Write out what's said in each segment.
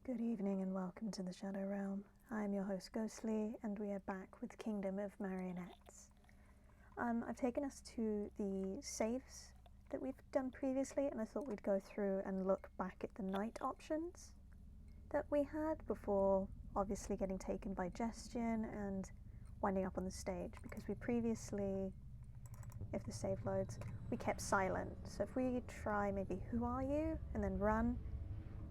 Good evening and welcome to the Shadow Realm. I am your host Ghostly and we are back with Kingdom of Marionettes. I've taken us to the saves that we've done previously and I thought we'd go through and look back at the night options that we had before obviously getting taken by Gestian and winding up on the stage, because we previously, if the save loads, we kept silent. So if we try maybe who are you and then run,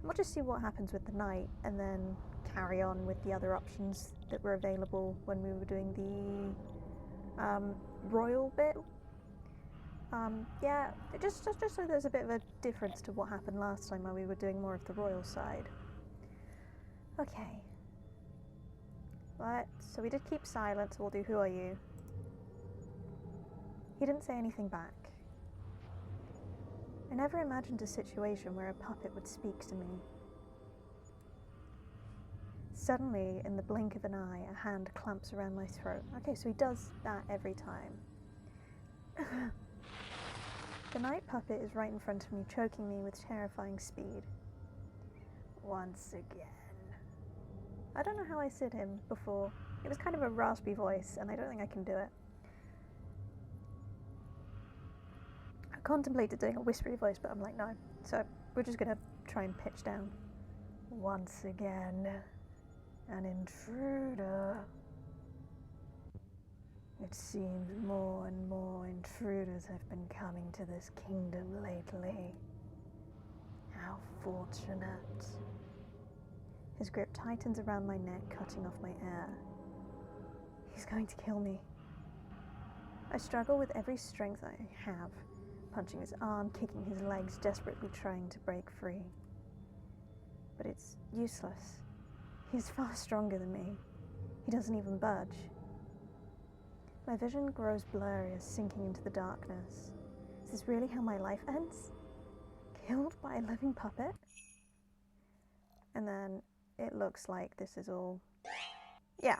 we'll just see what happens with the night and then carry on with the other options that were available when we were doing the royal bit. Yeah, just so there's a bit of a difference to what happened last time when we were doing more of the royal side. Okay. So we did keep silent, so we'll do who are you. He didn't say anything back. I never imagined a situation where a puppet would speak to me. Suddenly, in the blink of an eye, a hand clamps around my throat. Okay, so he does that every time. The night puppet is right in front of me, choking me with terrifying speed. Once again. I don't know how I said him before. It was kind of a raspy voice, and I don't think I can do it. I contemplated doing a whispery voice, but I'm like, no. So we're just gonna try and pitch down. Once again, an intruder. It seems more and more intruders have been coming to this kingdom lately. How fortunate. His grip tightens around my neck, cutting off my air. He's going to kill me. I struggle with every strength I have, punching his arm, kicking his legs, desperately trying to break free. But it's useless. He's far stronger than me. He doesn't even budge. My vision grows blurry as sinking into the darkness. Is this really how my life ends? Killed by a living puppet? And then it looks like this is all... Yeah.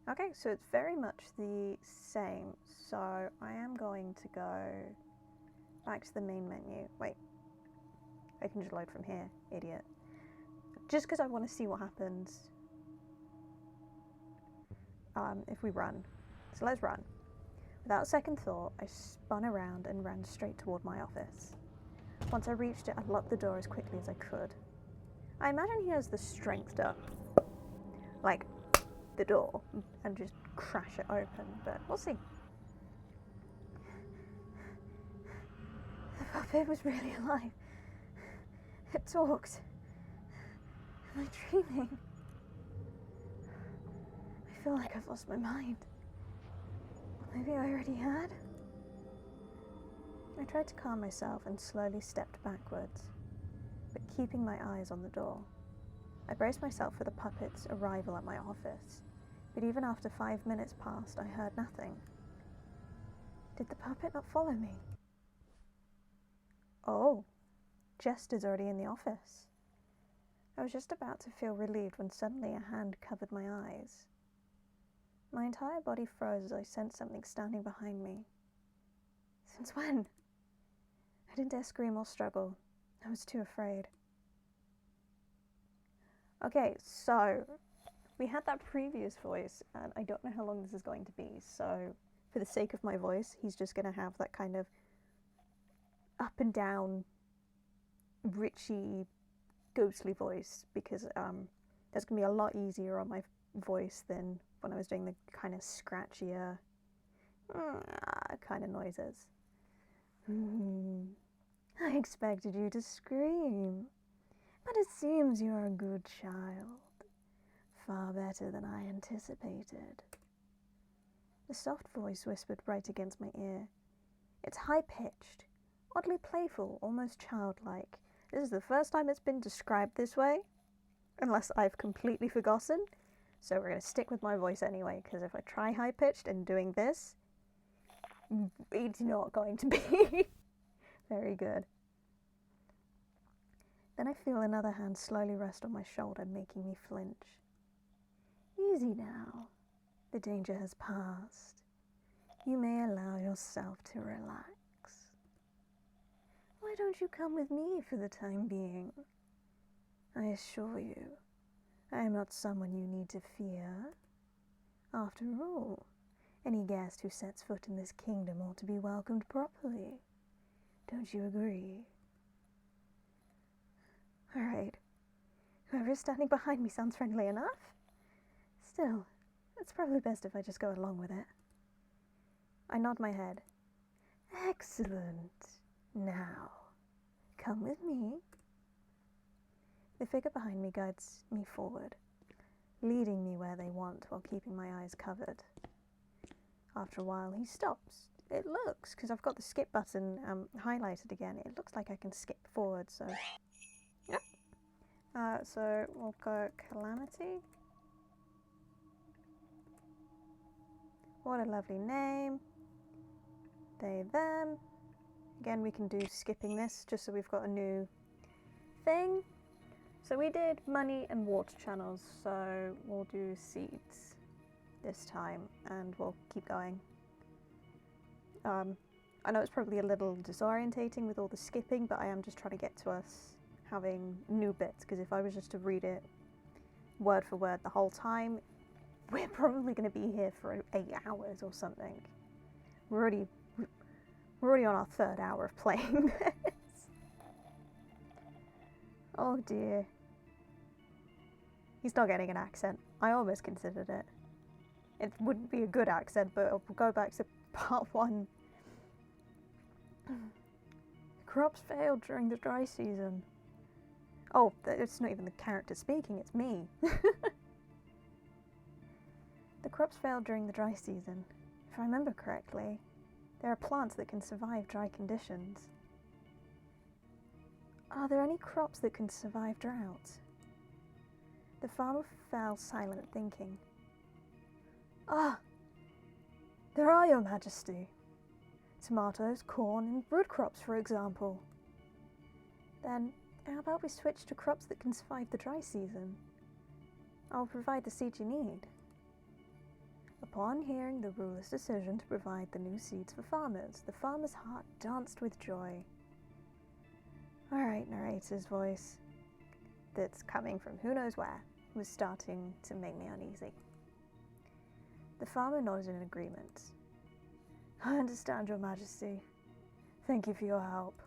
Okay, so it's very much the same. So I am going to go back to the main menu. Wait. I can just load from here, idiot. Just because I want to see what happens if we run. So let's run. Without a second thought, I spun around and ran straight toward my office. Once I reached it, I locked the door as quickly as I could. I imagine he has the strength to, like, the door and just crash it open, but we'll see. The puppet was really alive. It talked. Am I dreaming? I feel like I've lost my mind. Maybe I already had? I tried to calm myself and slowly stepped backwards, but keeping my eyes on the door. I braced myself for the puppet's arrival at my office, but even after 5 minutes passed, I heard nothing. Did the puppet not follow me? Oh, Jester's already in the office. I was just about to feel relieved when suddenly a hand covered my eyes. My entire body froze as I sensed something standing behind me. Since when? I didn't dare scream or struggle. I was too afraid. Okay, so we had that previous voice, and I don't know how long this is going to be, so for the sake of my voice, he's just going to have that kind of up and down, richy, ghostly voice, because that's going to be a lot easier on my voice than when I was doing the kind of scratchier kind of noises. I expected you to scream, but it seems you're a good child. Far better than I anticipated. The soft voice whispered right against my ear. It's high-pitched, oddly playful, almost childlike. This is the first time it's been described this way, unless I've completely forgotten. So we're going to stick with my voice anyway, because if I try high-pitched and doing this, it's not going to be very good. Then I feel another hand slowly rest on my shoulder, making me flinch. Easy now. The danger has passed. You may allow yourself to relax. Why don't you come with me for the time being? I assure you, I am not someone you need to fear. After all, any guest who sets foot in this kingdom ought to be welcomed properly. Don't you agree? Alright. Whoever is standing behind me sounds friendly enough. Still, it's probably best if I just go along with it. I nod my head. Excellent. Now, come with me. The figure behind me guides me forward, leading me where they want while keeping my eyes covered. After a while, he stops. It looks, because I've got the skip button highlighted again, it looks like I can skip forward, so... Yep. So we'll go Calamity. What a lovely name. They, them. Again, we can do skipping this, just so we've got a new thing. So we did money and water channels, so we'll do seeds this time, and we'll keep going. I know it's probably a little disorientating with all the skipping, but I am just trying to get to us having new bits, because if I was just to read it word for word the whole time, we're probably going to be here for 8 hours or something. We're already on our 3rd hour of playing this. Oh dear. He's not getting an accent. I almost considered it. It wouldn't be a good accent, but we'll go back to part 1. Crops failed during the dry season. Oh, it's not even the character speaking, it's me. The crops failed during the dry season. If I remember correctly, there are plants that can survive dry conditions. Are there any crops that can survive drought? The farmer fell silent, thinking. Ah! There are, Your Majesty. Tomatoes, corn, and brood crops, for example. Then, how about we switch to crops that can survive the dry season? I'll provide the seeds you need. Upon hearing the ruler's decision to provide the new seeds for farmers, the farmer's heart danced with joy. Alright, narrator's voice, that's coming from who knows where, was starting to make me uneasy. The farmer nodded in agreement. I understand, Your Majesty. Thank you for your help.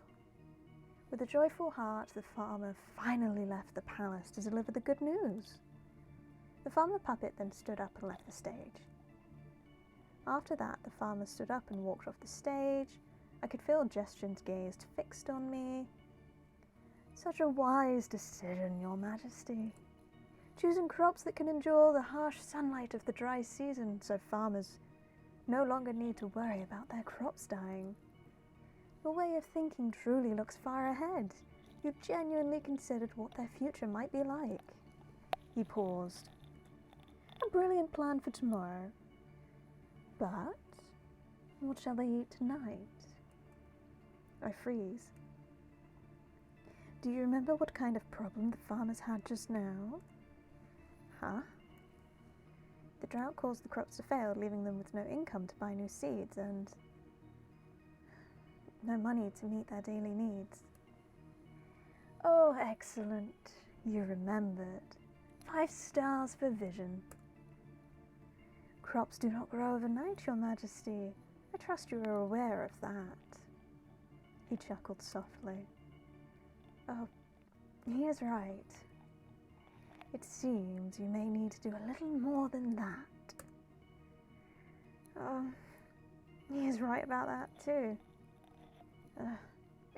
With a joyful heart, the farmer finally left the palace to deliver the good news. The farmer puppet then stood up and left the stage. After that, the farmer stood up and walked off the stage. I could feel Justin's gaze fixed on me. Such a wise decision, Your Majesty. Choosing crops that can endure the harsh sunlight of the dry season, so farmers no longer need to worry about their crops dying. Your way of thinking truly looks far ahead. You genuinely considered what their future might be like. He paused. A brilliant plan for tomorrow. But what shall they eat tonight? I freeze. Do you remember what kind of problem the farmers had just now? Huh? The drought caused the crops to fail, leaving them with no income to buy new seeds and no money to meet their daily needs. Oh, excellent. You remembered. 5 stars for vision. Crops do not grow overnight, Your Majesty. I trust you are aware of that. He chuckled softly. Oh, he is right. It seems you may need to do a little more than that. Oh, he is right about that too.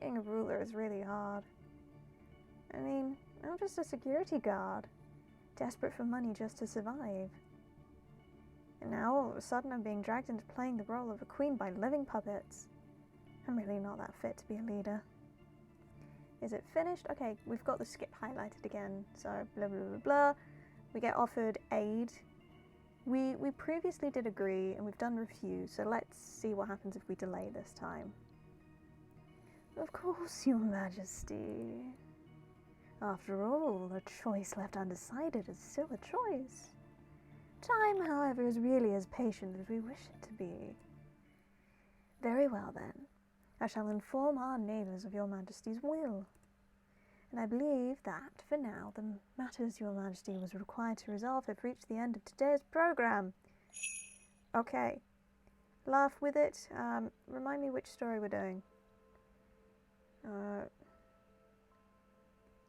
Being a ruler is really hard. I mean, I'm just a security guard, desperate for money just to survive. And now all of a sudden I'm being dragged into playing the role of a queen by living puppets. I'm really not that fit to be a leader. Is it finished? Okay, we've got the skip highlighted again, so blah blah blah blah. We get offered aid. We previously did agree and we've done refuse, so let's see what happens if we delay this time. Of course, Your Majesty. After all, a choice left undecided is still a choice. Time, however, is really as patient as we wish it to be. Very well then. I shall inform our neighbours of Your Majesty's will. And I believe that, for now, the matters Your Majesty was required to resolve have reached the end of today's program. Okay. Laugh with it. Remind me which story we're doing.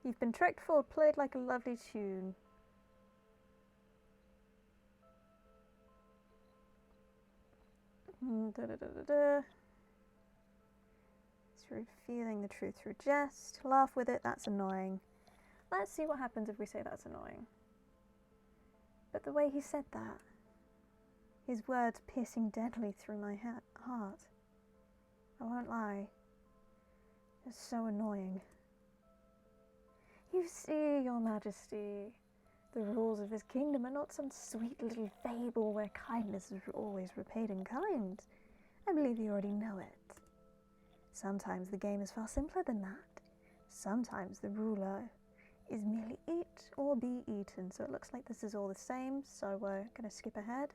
You've been tricked for, played like a lovely tune. It's revealing the truth through jest. Laugh with it, that's annoying. Let's see what happens if we say that's annoying. But the way he said that, his words piercing deadly through my heart, I won't lie, it's so annoying. You see, Your Majesty, the rules of his kingdom are not some sweet little fable where kindness is always repaid in kind. I believe you already know it. Sometimes the game is far simpler than that. Sometimes the ruler is merely eat or be eaten. So it looks like this is all the same, so we're going to skip ahead.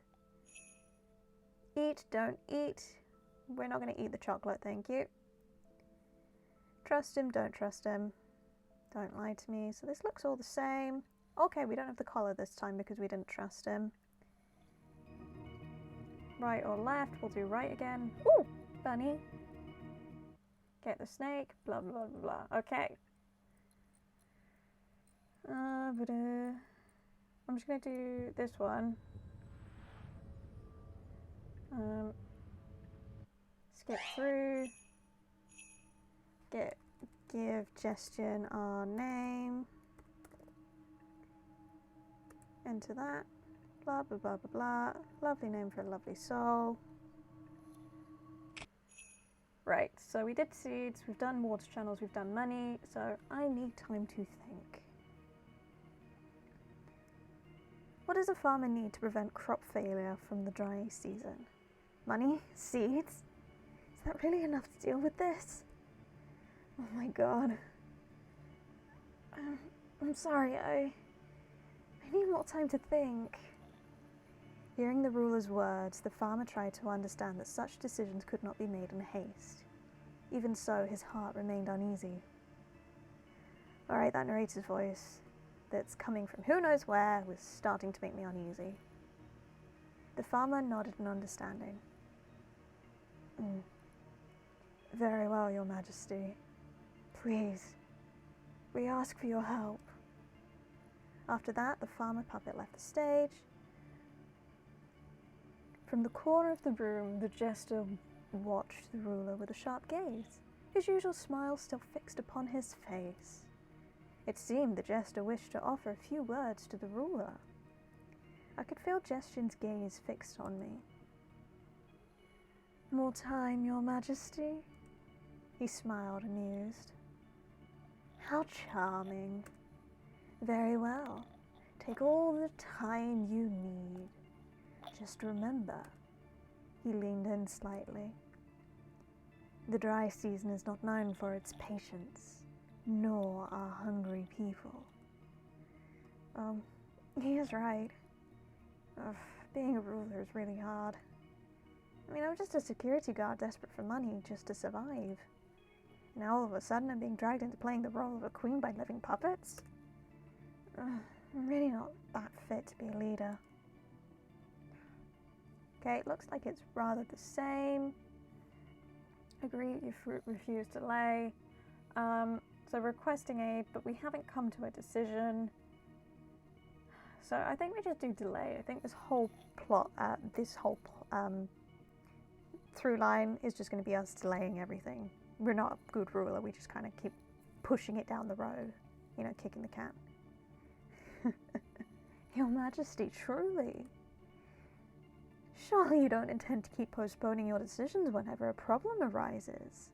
Eat, don't eat. We're not going to eat the chocolate, thank you. Trust him, don't trust him. Don't lie to me. So this looks all the same. Okay, we don't have the collar this time because we didn't trust him. Right or left, we'll do right again. Ooh, bunny. Get the snake, blah, blah, blah, blah. Okay. I'm just going to do this one. Skip through. Give Gestion our name. Enter that. Blah, blah, blah, blah, blah. Lovely name for a lovely soul. Right, so we did seeds, we've done water channels, we've done money, so I need time to think. What does a farmer need to prevent crop failure from the dry season? Money? Seeds? Is that really enough to deal with this? Oh my god. I'm sorry, I need more time to think. Hearing the ruler's words, the farmer tried to understand that such decisions could not be made in haste. Even so, his heart remained uneasy. Alright, that narrator's voice that's coming from who knows where was starting to make me uneasy. The farmer nodded in understanding. Very well, Your Majesty. Please, we ask for your help. After that, the farmer puppet left the stage. From the corner of the room, the jester watched the ruler with a sharp gaze, his usual smile still fixed upon his face. It seemed the jester wished to offer a few words to the ruler. I could feel Gestion's gaze fixed on me. More time, Your Majesty? He smiled, amused. How charming. Very well. Take all the time you need. Just remember, he leaned in slightly. The dry season is not known for its patience, nor are hungry people. He is right. Being a ruler is really hard. I mean, I'm just a security guard desperate for money just to survive. Now all of a sudden I'm being dragged into playing the role of a queen by living puppets? I'm really not that fit to be a leader. Okay, it looks like it's rather the same. Agree, you refuse delay. So requesting aid, but we haven't come to a decision. So I think we just do delay. I think this whole plot, through line is just going to be us delaying everything. We're not a good ruler, we just kind of keep pushing it down the road, you know, kicking the can. Your Majesty, truly. Surely you don't intend to keep postponing your decisions whenever a problem arises.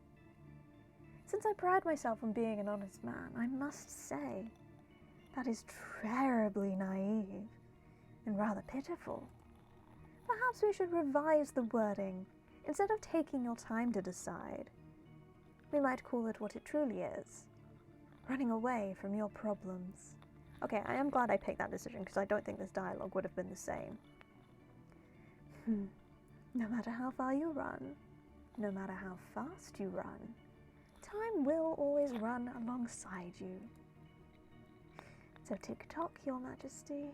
Since I pride myself on being an honest man, I must say that is terribly naive and rather pitiful. Perhaps we should revise the wording. Instead of taking your time to decide, we might call it what it truly is. Running away from your problems. Okay, I am glad I picked that decision because I don't think this dialogue would have been the same. No matter how far you run, no matter how fast you run, time will always run alongside you. So tick-tock, your majesty.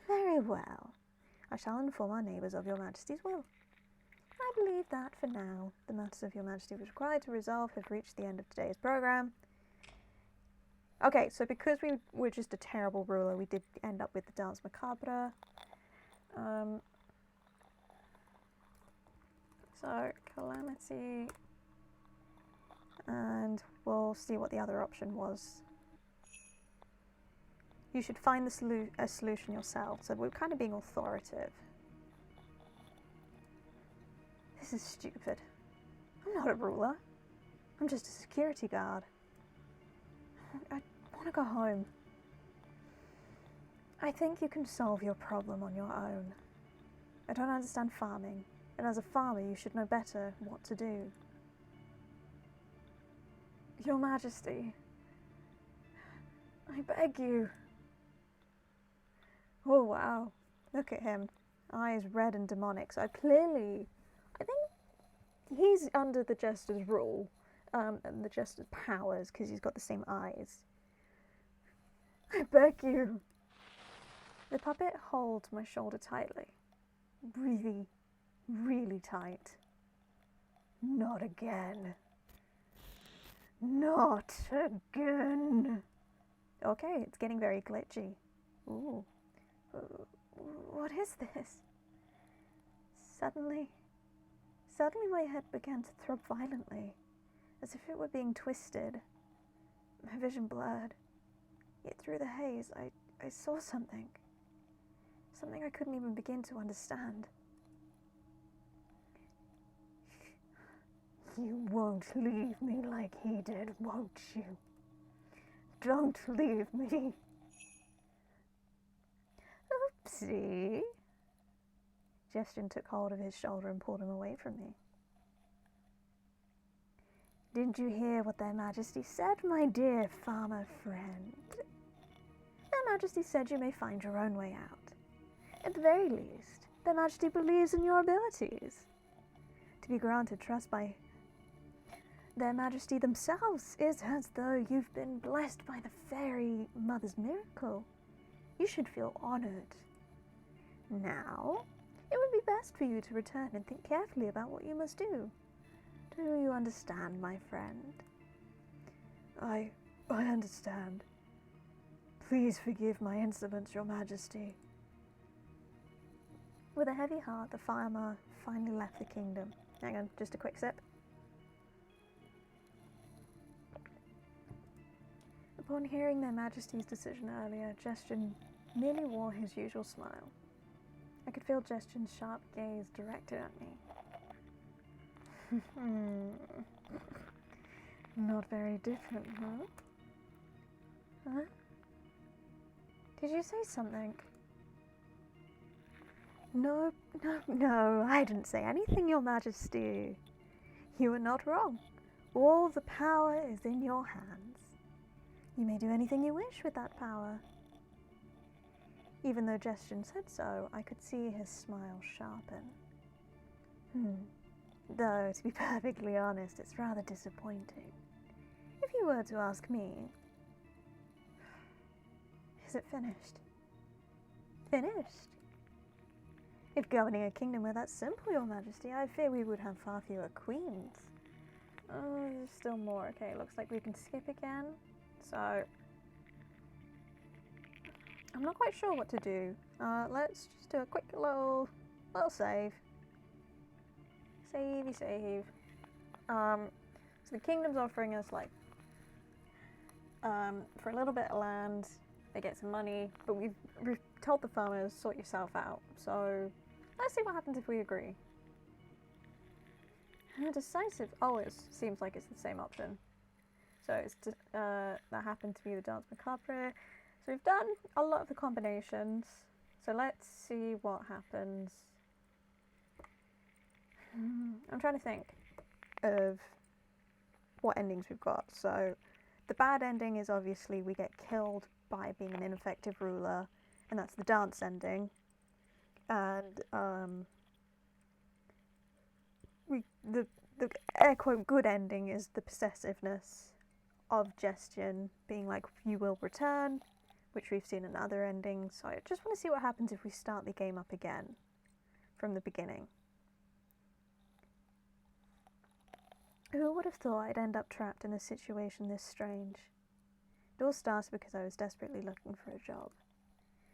Very well. I shall inform our neighbours of your majesty's will. I believe that, for now, the matters of your majesty was required to resolve have reached the end of today's programme. Okay, so because we were just a terrible ruler, we did end up with the Dance Macabre. So, Calamity, and we'll see what the other option was. You should find a solution yourself, so we're kind of being authoritative. This is stupid. I'm not a ruler. I'm just a security guard. I want to go home. I think you can solve your problem on your own. I don't understand farming. And as a farmer, you should know better what to do. Your Majesty, I beg you. Oh wow, look at him. Eyes red and demonic. So clearly, I think he's under the Jester's rule, and the Jester's powers, because he's got the same eyes. I beg you. The puppet holds my shoulder tightly. Really, really tight. Not again. Not again. Okay, it's getting very glitchy. Ooh. What is this? Suddenly my head began to throb violently, as if it were being twisted. My vision blurred. Yet through the haze, I saw something. Something I couldn't even begin to understand. You won't leave me like he did, won't you? Don't leave me. Oopsie. Justin took hold of his shoulder and pulled him away from me. Didn't you hear what their Majesty said, my dear farmer friend? Their Majesty said you may find your own way out. At the very least, their Majesty believes in your abilities. To be granted trust by their Majesty themselves is as though you've been blessed by the fairy mother's miracle. You should feel honoured. Now, it would be best for you to return and think carefully about what you must do. Do you understand, my friend? I understand. Please forgive my insolence, your Majesty. With a heavy heart, the farmer finally left the kingdom. Hang on, just a quick sip. Upon hearing their Majesty's decision earlier, Justin merely wore his usual smile. I could feel Justin's sharp gaze directed at me. Not very different, huh? Huh? Did you say something? No, I didn't say anything, your Majesty. You are not wrong. All the power is in your hands. You may do anything you wish with that power. Even though Justin said so, I could see his smile sharpen. Though, to be perfectly honest, it's rather disappointing. If you were to ask me, is it finished? Finished? If governing a kingdom were that simple, your Majesty, I fear we would have far fewer queens. Oh, there's still more. Okay, looks like we can skip again. So, I'm not quite sure what to do. Let's just do a quick little save. Save. So the kingdom's offering us like, for a little bit of land, they get some money, but we've told the farmers, sort yourself out. So let's see what happens if we agree. Decisive always seems like it's the same option. So it's that happened to be the Dance Macabre. So we've done a lot of the combinations. So let's see what happens. I'm trying to think of what endings we've got. So the bad ending is obviously we get killed by being an ineffective ruler, and that's the dance ending. And the air quote good ending is the possessiveness of Gestion being like, you will return, which we've seen in other endings. So I just want to see what happens if we start the game up again from the beginning. Who would have thought I'd end up trapped in a situation this strange? It all started because I was desperately looking for a job.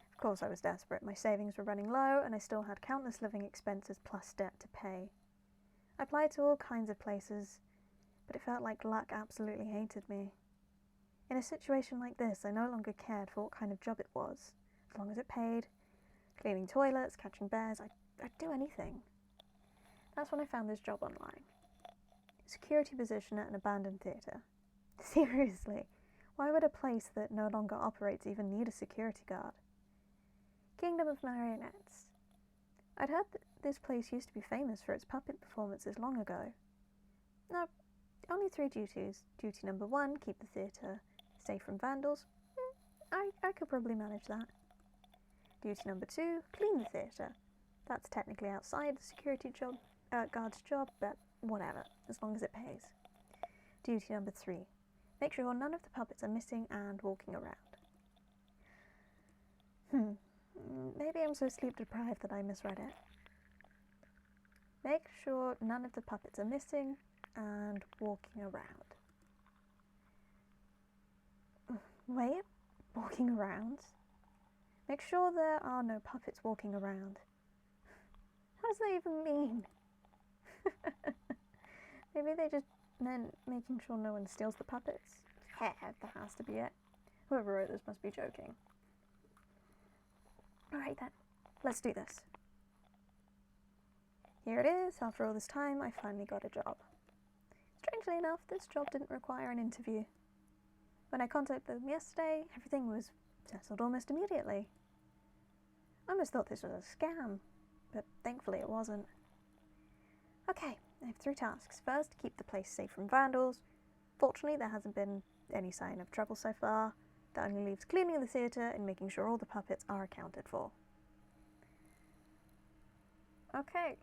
Of course I was desperate. My savings were running low and I still had countless living expenses plus debt to pay. I applied to all kinds of places, but it felt like luck absolutely hated me. In a situation like this, I no longer cared for what kind of job it was. As long as it paid, cleaning toilets, catching bears, I'd do anything. That's when I found this job online. Security position at an abandoned theatre. Seriously, why would a place that no longer operates even need a security guard? Kingdom of Marionettes. I'd heard that this place used to be famous for its puppet performances long ago. No, only 3 duties. Duty number 1, keep the theatre safe from vandals. I could probably manage that. Duty number 2, clean the theatre. That's technically outside the security guard's job, but whatever, as long as it pays. Duty number 3, make sure none of the puppets are missing and walking around. Maybe I'm so sleep deprived that I misread it. Make sure none of the puppets are missing and walking around. Wait, walking around? Make sure there are no puppets walking around. How does that even mean? Maybe they just meant making sure no one steals the puppets. That has to be it. Whoever wrote this must be joking. Alright then, let's do this. Here it is. After all this time, I finally got a job. Strangely enough, this job didn't require an interview. When I contacted them yesterday, everything was settled almost immediately. I almost thought this was a scam, but thankfully it wasn't. Okay, I have 3 tasks. First, keep the place safe from vandals. Fortunately, there hasn't been any sign of trouble so far. That only leaves cleaning the theatre and making sure all the puppets are accounted for. Okay,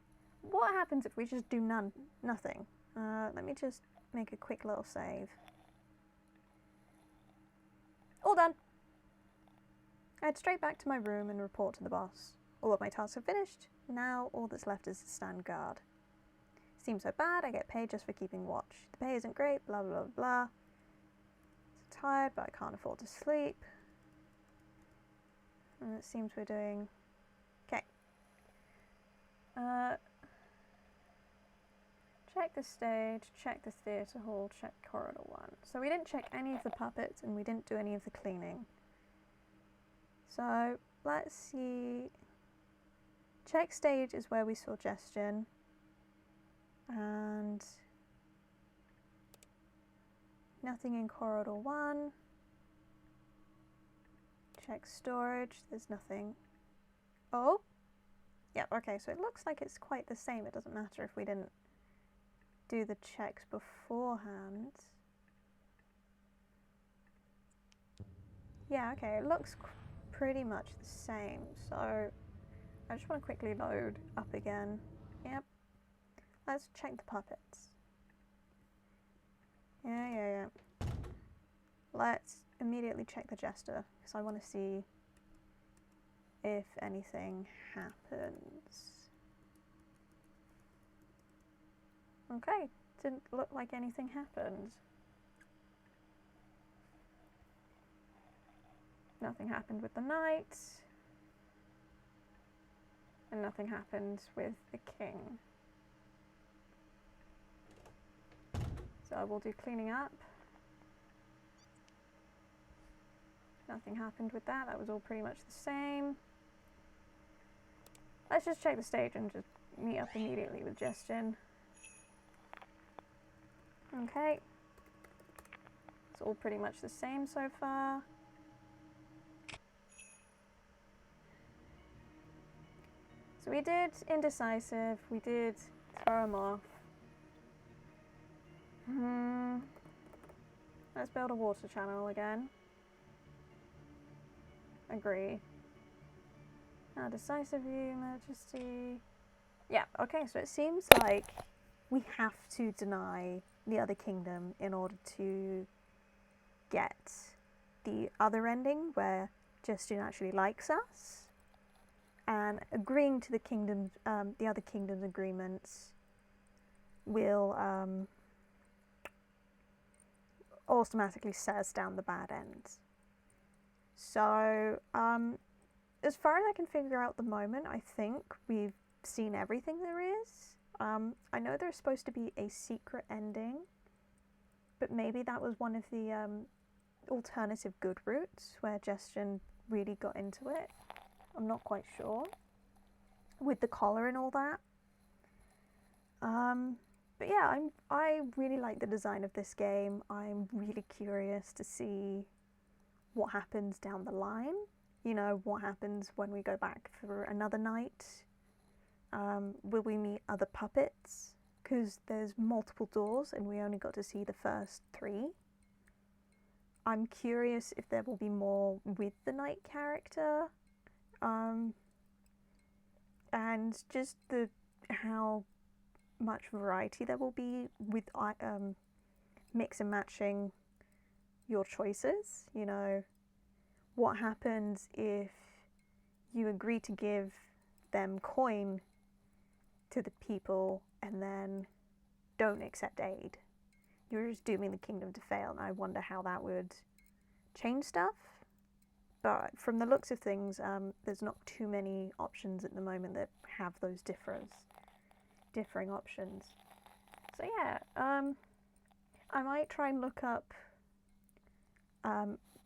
what happens if we just do nothing? Let me just make a quick little save. All done! I head straight back to my room and report to the boss. All of my tasks are finished. Now all that's left is to stand guard. Seems so bad, I get paid just for keeping watch. The pay isn't great, blah blah blah blah. So tired, but I can't afford to sleep. And it seems we're doing... Okay. Check the stage, check the theatre hall, check corridor 1. So we didn't check any of the puppets and we didn't do any of the cleaning. So let's see. Check stage is where we saw Gestion. And nothing in corridor 1. Check storage, there's nothing. Oh! Yeah, okay, so it looks like it's quite the same. It doesn't matter if we didn't do the checks beforehand. Yeah, okay, it looks pretty much the same. So I just want to quickly load up again. Yep. Let's check the puppets. Yeah. Let's immediately check the jester, because I want to see if anything happens. Okay, didn't look like anything happened. Nothing happened with the knight. And nothing happened with the king. So we'll do cleaning up. Nothing happened with that. That was all pretty much the same. Let's just check the stage and just meet up immediately with Gestion. Okay. It's all pretty much the same so far. So we did indecisive, we did throw him off. Let's build a water channel again. Agree. Now decisive view, majesty. Yeah, okay, so it seems like we have to deny the other kingdom in order to get the other ending where Justin actually likes us, and agreeing to the other kingdom's agreements will automatically set us down the bad end. So, as far as I can figure out at the moment, I think we've seen everything there is. I know there's supposed to be a secret ending, but maybe that was one of the alternative good routes where Justin really got into it. I'm not quite sure. With the collar and all that. But yeah, I really like the design of this game. I'm really curious to see what happens down the line. You know, what happens when we go back for another night. Will we meet other puppets? Because there's multiple doors and we only got to see the first 3. I'm curious if there will be more with the night character. And just how much variety there will be with mix and matching your choices. You know, what happens if you agree to give them coin to the people and then don't accept aid? You're just dooming the kingdom to fail, and I wonder how that would change stuff. But from the looks of things, there's not too many options at the moment that have those differing options. So yeah, I might try and look up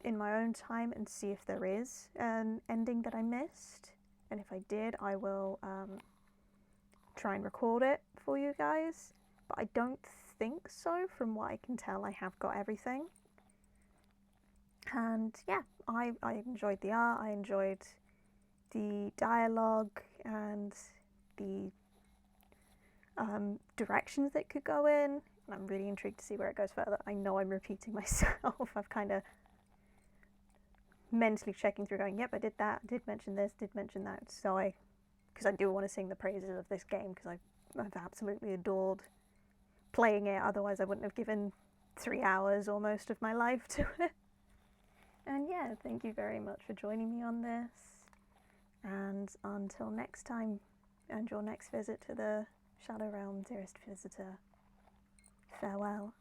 in my own time and see if there is an ending that I missed. And if I did, I will try and record it for you guys. But I don't think so. From what I can tell, I have got everything. And yeah, I enjoyed the art, I enjoyed the dialogue and the directions that could go in. And I'm really intrigued to see where it goes further. I know I'm repeating myself. I've kind of mentally checking through going, yep, I did that, did mention this, did mention that. So because I do want to sing the praises of this game, because I've absolutely adored playing it. Otherwise I wouldn't have given 3 hours almost of my life to it. And yeah, thank you very much for joining me on this. And until next time, and your next visit to the Shadow Realm, dearest visitor, farewell.